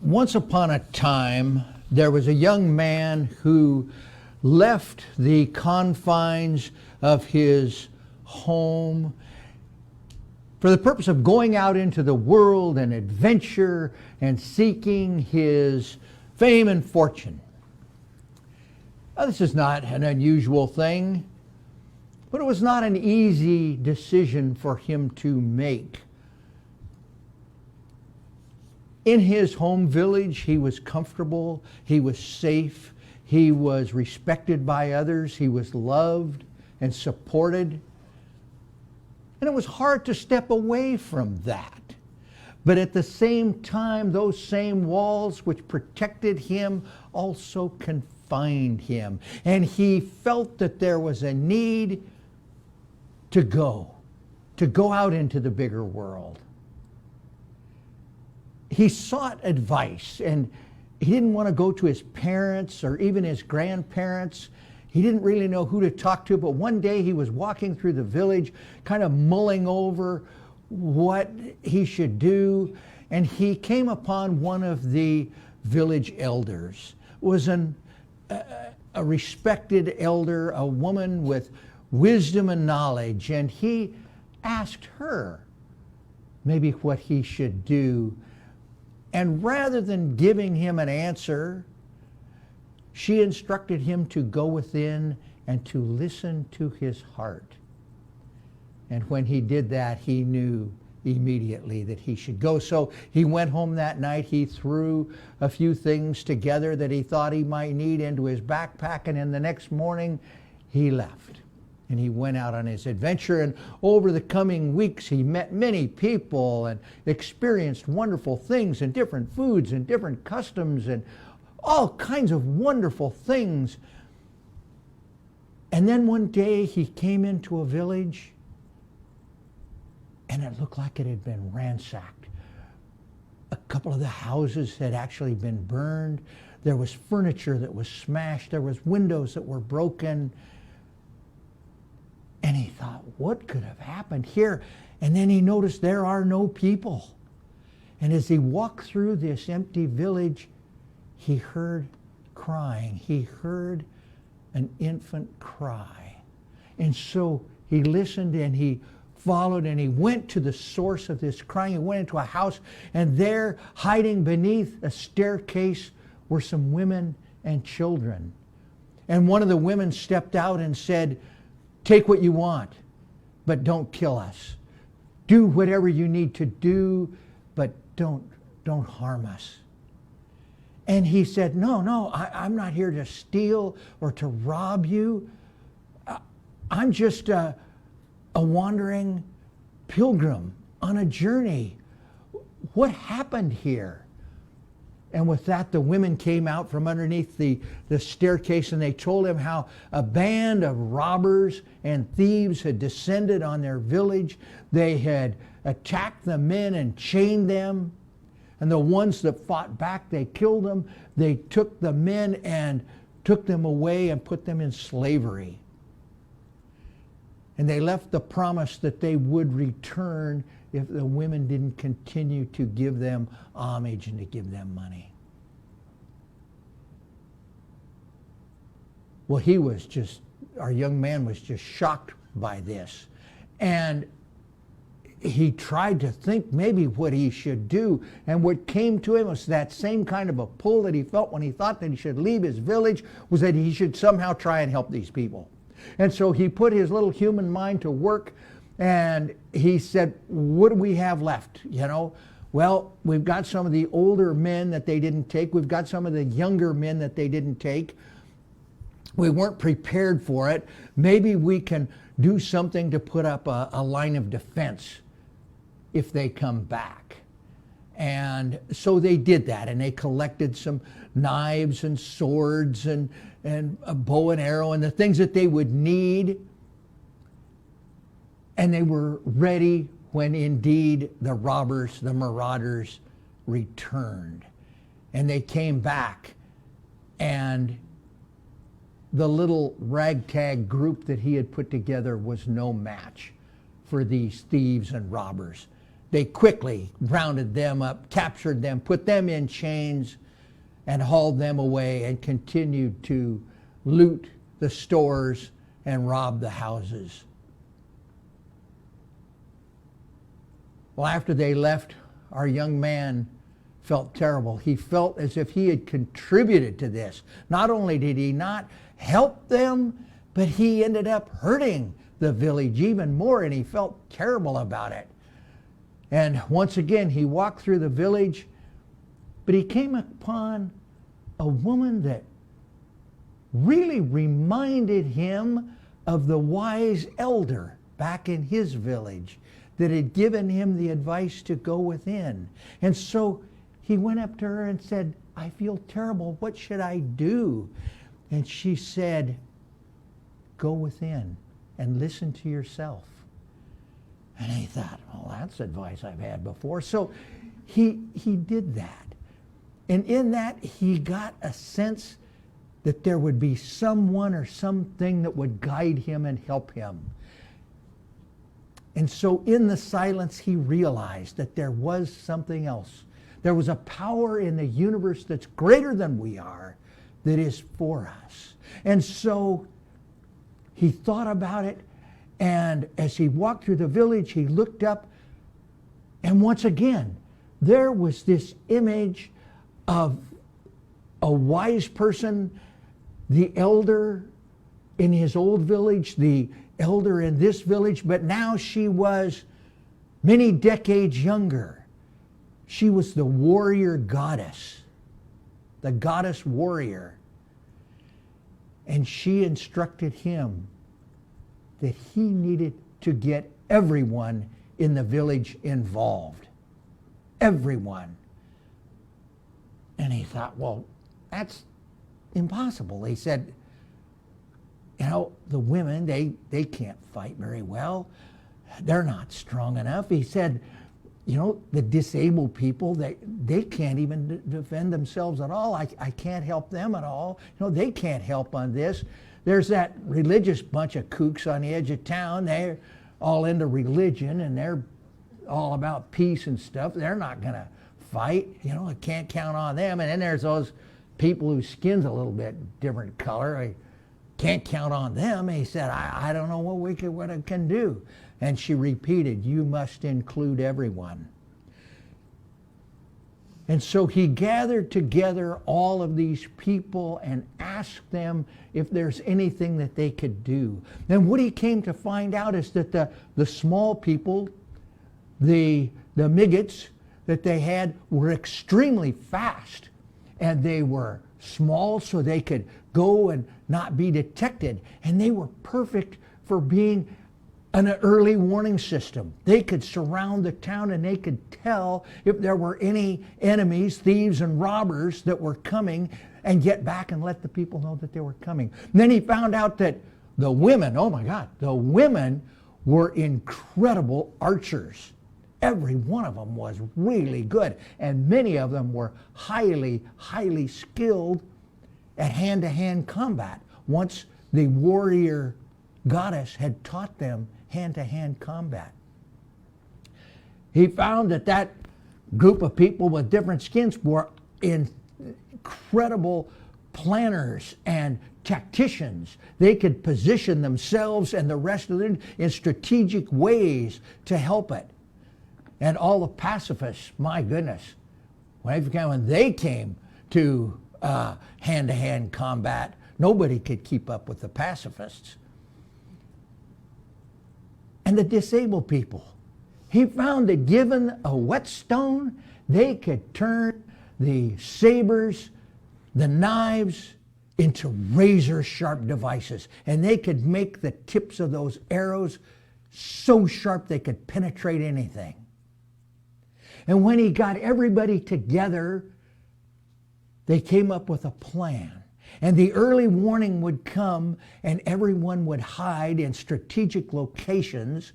Once upon a time, there was a young man who left the confines of his home for the purpose of going out into the world and adventure and seeking his fame and fortune. Now, this is not an unusual thing, but it was not an easy decision for him to make. In his home village, he was comfortable, he was safe, he was respected by others, he was loved and supported. And it was hard to step away from that. But at the same time, those same walls which protected him also confined him. And he felt that there was a need to go out into the bigger world. He sought advice, and he didn't want to go to his parents or even his grandparents. He didn't really know who to talk to, but one day he was walking through the village, kind of mulling over what he should do, and he came upon one of the village elders. It was a respected elder, a woman with wisdom and knowledge, and he asked her maybe what he should do. And rather than giving him an answer, she instructed him to go within and to listen to his heart. And when he did that, he knew immediately that he should go. So he went home that night. He threw a few things together that he thought he might need into his backpack, and then the next morning he left. And he went out on his adventure, and over the coming weeks he met many people and experienced wonderful things and different foods and different customs and all kinds of wonderful things. And then one day he came into a village, and it looked like it had been ransacked. A couple of the houses had actually been burned. There was furniture that was smashed. There was windows that were broken. And he thought, what could have happened here? And then he noticed there are no people. And as he walked through this empty village, he heard crying. He heard an infant cry. And so he listened and he followed and he went to the source of this crying. He went into a house, and there, hiding beneath a staircase, were some women and children. And one of the women stepped out and said, "Take what you want, but don't kill us. Do whatever you need to do, but don't harm us." And he said, No, I'm not here to steal or to rob you. I'm just a wandering pilgrim on a journey. What happened here? And with that, the women came out from underneath the staircase, and they told him how a band of robbers and thieves had descended on their village. They had attacked the men and chained them. And the ones that fought back, they killed them. They took the men and took them away and put them in slavery. And they left the promise that they would return if the women didn't continue to give them homage and to give them money. Well, our young man was just shocked by this. And he tried to think maybe what he should do. And what came to him was that same kind of a pull that he felt when he thought that he should leave his village, was that he should somehow try and help these people. And so he put his little human mind to work, and he said, what do we have left? Well, we've got some of the older men that they didn't take. We've got some of the younger men that they didn't take. We weren't prepared for it. Maybe we can do something to put up a line of defense if they come back. And so they did that, and they collected some knives and swords and a bow and arrow and the things that they would need. And they were ready when indeed the robbers, the marauders, returned. And they came back, and the little ragtag group that he had put together was no match for these thieves and robbers. they quickly rounded them up, captured them, put them in chains, and hauled them away and continued to loot the stores and rob the houses. Well, after they left, our young man felt terrible. He felt as if he had contributed to this. Not only did he not help them, but he ended up hurting the village even more, and he felt terrible about it. And once again, he walked through the village, but he came upon a woman that really reminded him of the wise elder back in his village that had given him the advice to go within. And so he went up to her and said, I feel terrible. What should I do? And she said, go within and listen to yourself. And he thought, well, that's advice I've had before. So he did that. And in that, he got a sense that there would be someone or something that would guide him and help him. And so in the silence, he realized that there was something else. There was a power in the universe that's greater than we are, that is for us. And so he thought about it, and as he walked through the village, he looked up, and once again, there was this image of a wise person, the elder in his old village, the elder in this village, but now she was many decades younger. She was the warrior goddess, the goddess warrior. And she instructed him that he needed to get everyone in the village involved. Everyone. And he thought, well, that's impossible. He said, you know, the women, they can't fight very well. They're not strong enough. He said, you know, the disabled people, they can't even defend themselves at all. I can't help them at all. You know, they can't help on this. There's that religious bunch of kooks on the edge of town. They're all into religion, and they're all about peace and stuff. They're not going to fight. You know, I can't count on them. And then there's those people whose skin's a little bit different color. I can't count on them. And he said, I don't know what I can do. And she repeated, you must include everyone. And so he gathered together all of these people and asked them if there's anything that they could do. And what he came to find out is that the small people, the midgets that they had, were extremely fast. And they were small so they could go and not be detected. And they were perfect for being an early warning system. They could surround the town and they could tell if there were any enemies, thieves and robbers that were coming, and get back and let the people know that they were coming. And then he found out that the women, oh my God, the women were incredible archers. Every one of them was really good, and many of them were highly, highly skilled at hand-to-hand combat. Once the warrior goddess had taught them hand-to-hand combat. He found that group of people with different skins were incredible planners and tacticians. They could position themselves and the rest of them in strategic ways to help it. And all the pacifists, my goodness, when they came to hand-to-hand combat, nobody could keep up with the pacifists. And the disabled people. He found that given a whetstone, they could turn the sabers, the knives, into razor-sharp devices. And they could make the tips of those arrows so sharp they could penetrate anything. And when he got everybody together, they came up with a plan. And the early warning would come, and everyone would hide in strategic locations,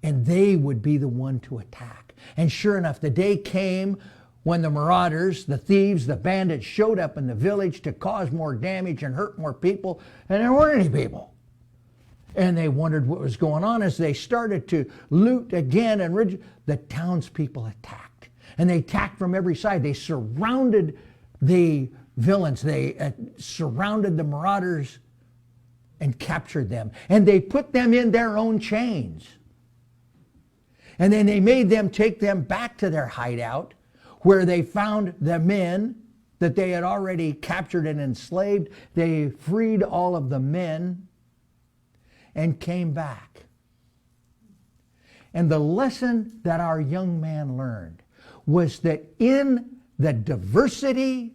and they would be the one to attack. And sure enough, the day came when the marauders, the thieves, the bandits showed up in the village to cause more damage and hurt more people, and there weren't any people. And they wondered what was going on. As they started to loot again, and the townspeople attacked. And they attacked from every side. They surrounded the villains. They surrounded the marauders and captured them. And they put them in their own chains. And then they made them take them back to their hideout, where they found the men that they had already captured and enslaved. They freed all of the men and came back. And the lesson that our young man learned was that in the diversity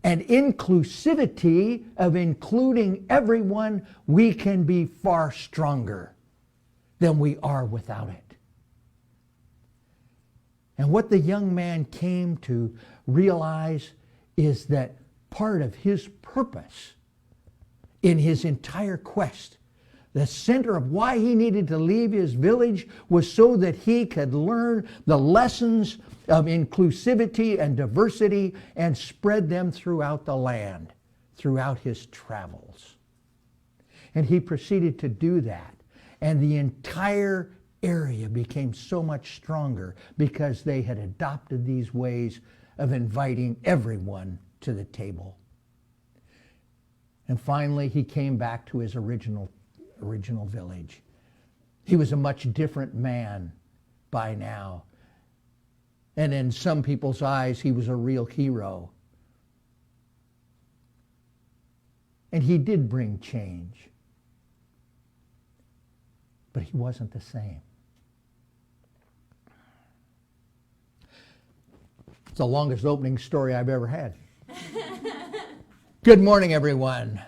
and inclusivity of including everyone, we can be far stronger than we are without it. And what the young man came to realize is that part of his purpose in his entire quest, the center of why he needed to leave his village, was so that he could learn the lessons of inclusivity and diversity and spread them throughout the land, throughout his travels. And he proceeded to do that. And the entire area became so much stronger because they had adopted these ways of inviting everyone to the table. And finally, he came back to his original village. He was a much different man by now. And in some people's eyes, he was a real hero. And he did bring change. But he wasn't the same. It's the longest opening story I've ever had. Good morning, everyone.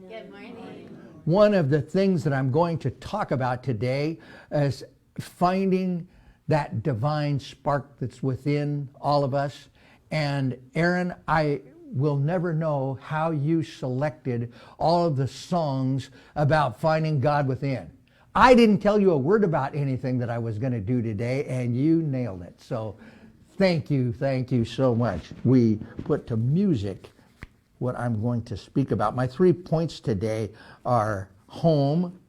Good morning. One of the things that I'm going to talk about today is finding that divine spark that's within all of us. And Aaron, I will never know how you selected all of the songs about finding God within. I didn't tell you a word about anything that I was going to do today, and you nailed it. So thank you so much. We put to music what I'm going to speak about. My 3 points today are home,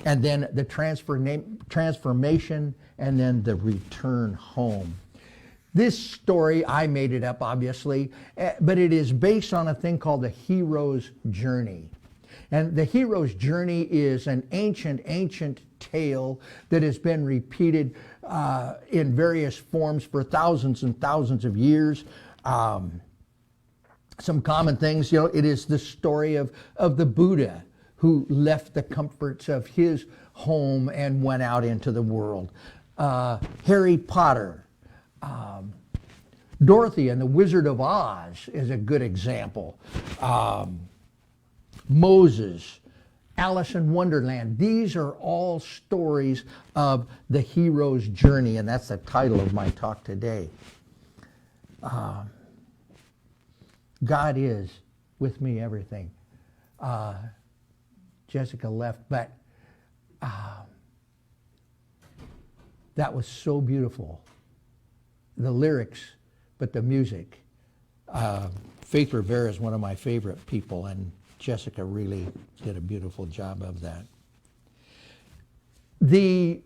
and then the transformation, and then the return home. This story, I made it up, obviously, but it is based on a thing called the hero's journey. And the hero's journey is an ancient tale that has been repeated in various forms for thousands and thousands of years. Some common things, it is the story of the Buddha who left the comforts of his home and went out into the world. Harry Potter. Dorothy and the Wizard of Oz is a good example. Moses, Alice in Wonderland. These are all stories of the hero's journey, and that's the title of my talk today. God is with me, everything. Jessica left, but that was so beautiful. The lyrics, but the music. Faith Rivera is one of my favorite people, and Jessica really did a beautiful job of that. The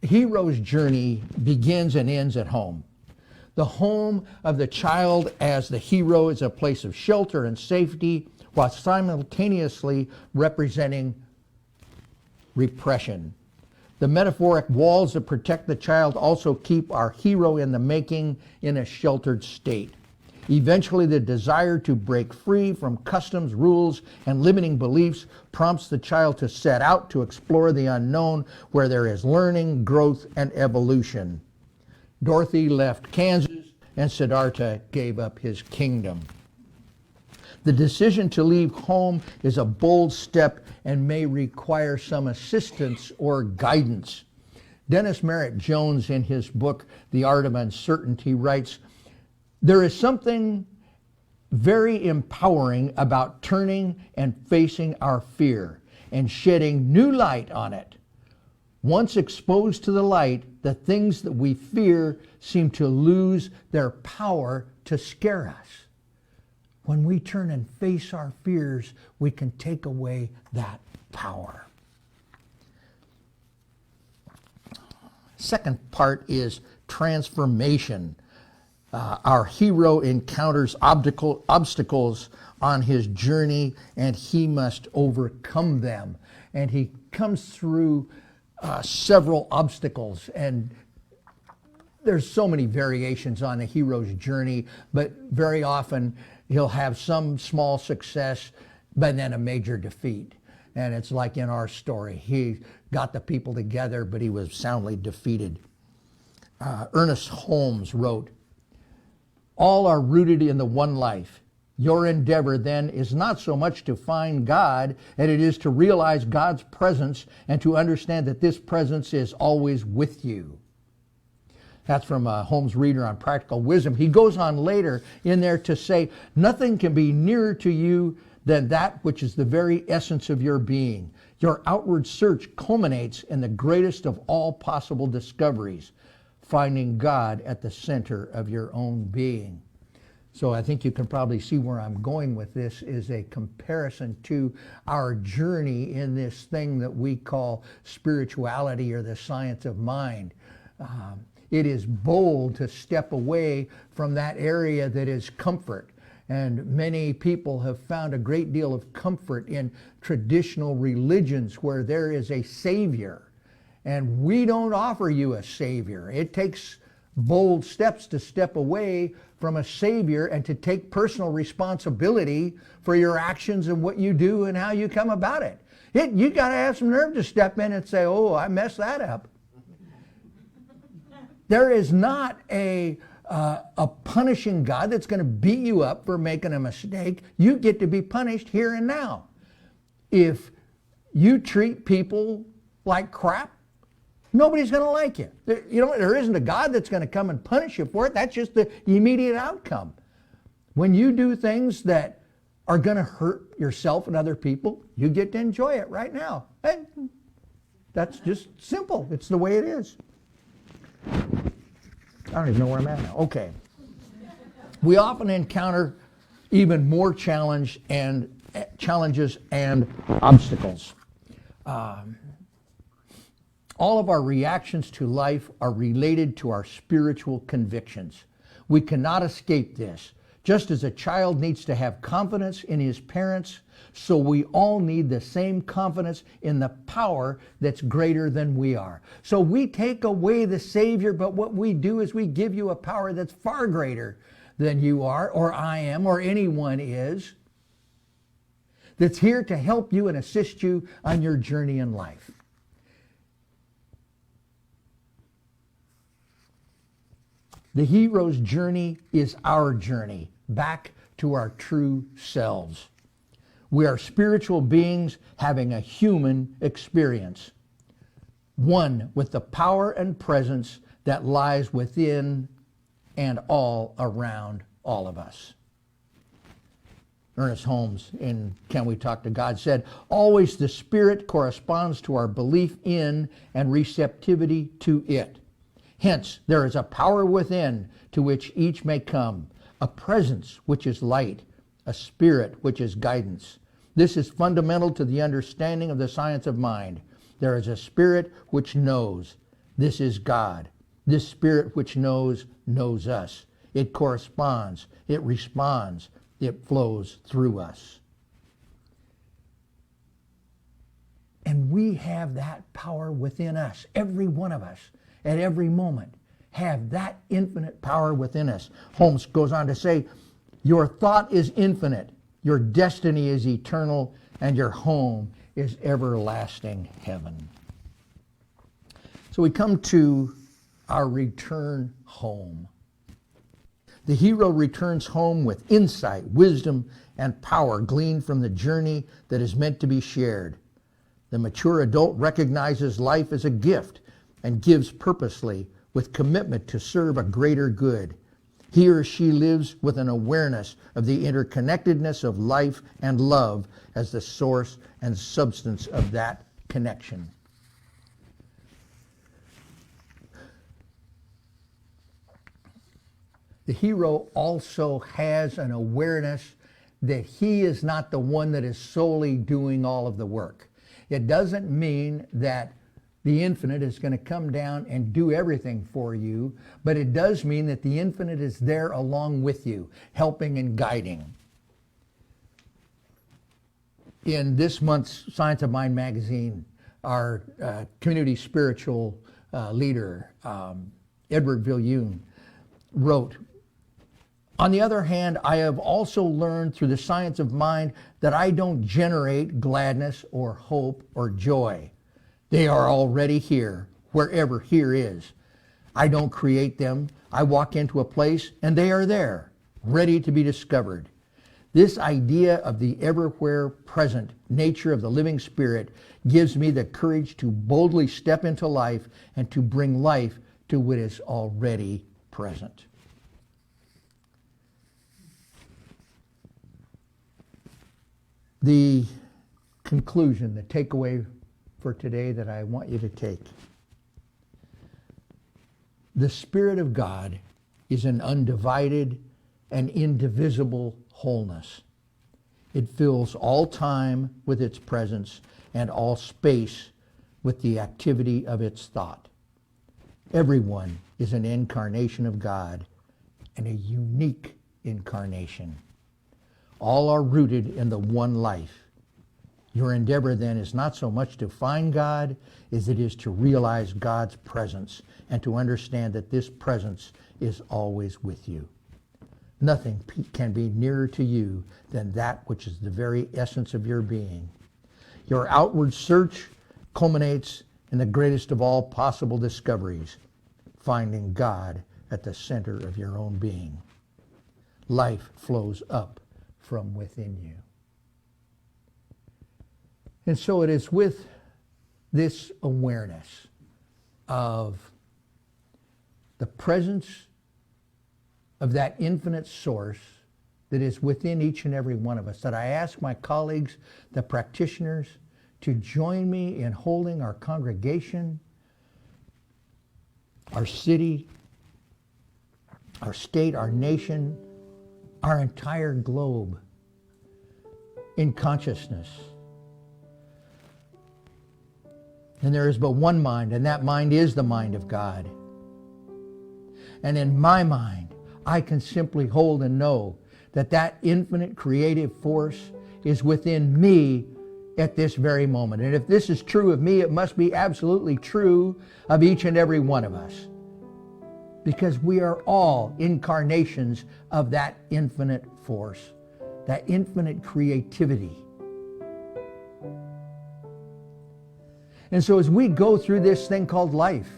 hero's journey begins and ends at home. The home of the child as the hero is a place of shelter and safety, while simultaneously representing repression. The metaphoric walls that protect the child also keep our hero in the making in a sheltered state. Eventually, the desire to break free from customs, rules, and limiting beliefs prompts the child to set out to explore the unknown, where there is learning, growth, and evolution. Dorothy left Kansas, and Siddhartha gave up his kingdom. The decision to leave home is a bold step and may require some assistance or guidance. Dennis Merritt Jones, in his book, The Art of Uncertainty, writes, "There is something very empowering about turning and facing our fear and shedding new light on it. Once exposed to the light, the things that we fear seem to lose their power to scare us." When we turn and face our fears, we can take away that power. Second part is transformation. Our hero encounters obstacles on his journey, and he must overcome them. And he comes through several obstacles, and there's so many variations on the hero's journey, but very often he'll have some small success, but then a major defeat. And it's like in our story. He got the people together, but he was soundly defeated. Ernest Holmes wrote, "All are rooted in the one life. Your endeavor then is not so much to find God as it is to realize God's presence and to understand that this presence is always with you." That's from Holmes' Reader on Practical Wisdom. He goes on later in there to say, "Nothing can be nearer to you than that which is the very essence of your being. Your outward search culminates in the greatest of all possible discoveries, finding God at the center of your own being." So I think you can probably see where I'm going with this is a comparison to our journey in this thing that we call spirituality or the science of mind. It is bold to step away from that area that is comfort. And many people have found a great deal of comfort in traditional religions where there is a savior. And we don't offer you a savior. It takes bold steps to step away from a savior and to take personal responsibility for your actions and what you do and how you come about it. You got to have some nerve to step in and say, "Oh, I messed that up." There is not a punishing God that's going to beat you up for making a mistake. You get to be punished here and now. If you treat people like crap, nobody's going to like you. There isn't a God that's going to come and punish you for it. That's just the immediate outcome. When you do things that are going to hurt yourself and other people, you get to enjoy it right now. And that's just simple. It's the way it is. I don't even know where I'm at now. Okay. We often encounter even more challenges and obstacles. All of our reactions to life are related to our spiritual convictions. We cannot escape this. Just as a child needs to have confidence in his parents, so we all need the same confidence in the power that's greater than we are. So we take away the Savior, but what we do is we give you a power that's far greater than you are, or I am, or anyone is, that's here to help you and assist you on your journey in life. The hero's journey is our journey back to our true selves. We are spiritual beings having a human experience, one with the power and presence that lies within and all around all of us. Ernest Holmes in Can We Talk to God said, "Always the Spirit corresponds to our belief in and receptivity to it. Hence, there is a power within to which each may come, a presence which is light, a spirit which is guidance. This is fundamental to the understanding of the science of mind. There is a spirit which knows. This is God. This spirit which knows us. It corresponds. It responds. It flows through us." And we have that power within us, every one of us, at every moment. Have that infinite power within us. Holmes goes on to say, "Your thought is infinite, your destiny is eternal, and your home is everlasting heaven." So we come to our return home. The hero returns home with insight, wisdom, and power gleaned from the journey that is meant to be shared. The mature adult recognizes life as a gift and gives purposely with commitment to serve a greater good. He or she lives with an awareness of the interconnectedness of life and love as the source and substance of that connection. The hero also has an awareness that he is not the one that is solely doing all of the work. It doesn't mean that the infinite is going to come down and do everything for you, but it does mean that the infinite is there along with you, helping and guiding. In this month's Science of Mind magazine, our community spiritual leader, Edward Viljoen, wrote, "On the other hand, I have also learned through the science of mind that I don't generate gladness or hope or joy. They are already here, wherever here is. I don't create them. I walk into a place and they are there, ready to be discovered. This idea of the everywhere present nature of the living spirit gives me the courage to boldly step into life and to bring life to what is already present." The conclusion, the takeaway for today that I want you to take. The Spirit of God is an undivided and indivisible wholeness. It fills all time with its presence and all space with the activity of its thought. Everyone is an incarnation of God and a unique incarnation. All are rooted in the one life. Your endeavor then is not so much to find God as it is to realize God's presence and to understand that this presence is always with you. Nothing can be nearer to you than that which is the very essence of your being. Your outward search culminates in the greatest of all possible discoveries, finding God at the center of your own being. Life flows up from within you. And so it is with this awareness of the presence of that infinite source that is within each and every one of us that I ask my colleagues, the practitioners, to join me in holding our congregation, our city, our state, our nation, our entire globe in consciousness. And there is but one mind, and that mind is the mind of God. And in my mind, I can simply hold and know that that infinite creative force is within me at this very moment. And if this is true of me, it must be absolutely true of each and every one of us. Because we are all incarnations of that infinite force, that infinite creativity. And so as we go through this thing called life,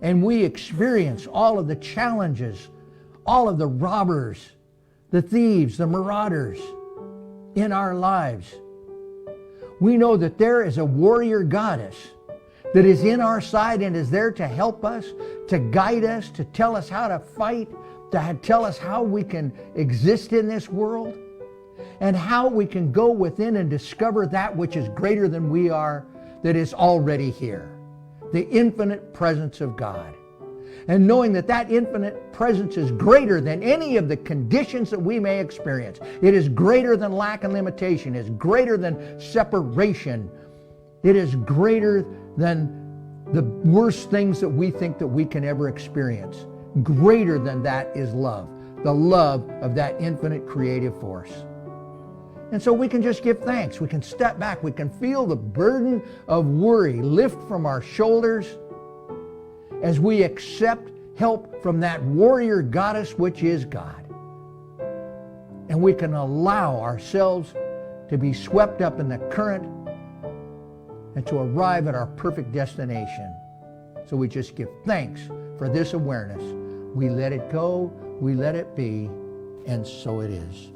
and we experience all of the challenges, all of the robbers, the thieves, the marauders in our lives, we know that there is a warrior goddess that is in our side and is there to help us, to guide us, to tell us how to fight, to tell us how we can exist in this world, and how we can go within and discover that which is greater than we are, that is already here. The infinite presence of God. And knowing that that infinite presence is greater than any of the conditions that we may experience. It is greater than lack and limitation. It is greater than separation. It is greater than the worst things that we think that we can ever experience. Greater than that is love. The love of that infinite creative force. And so we can just give thanks. We can step back. We can feel the burden of worry lift from our shoulders as we accept help from that warrior goddess which is God. And we can allow ourselves to be swept up in the current and to arrive at our perfect destination. So we just give thanks for this awareness. We let it go, we let it be, and so it is.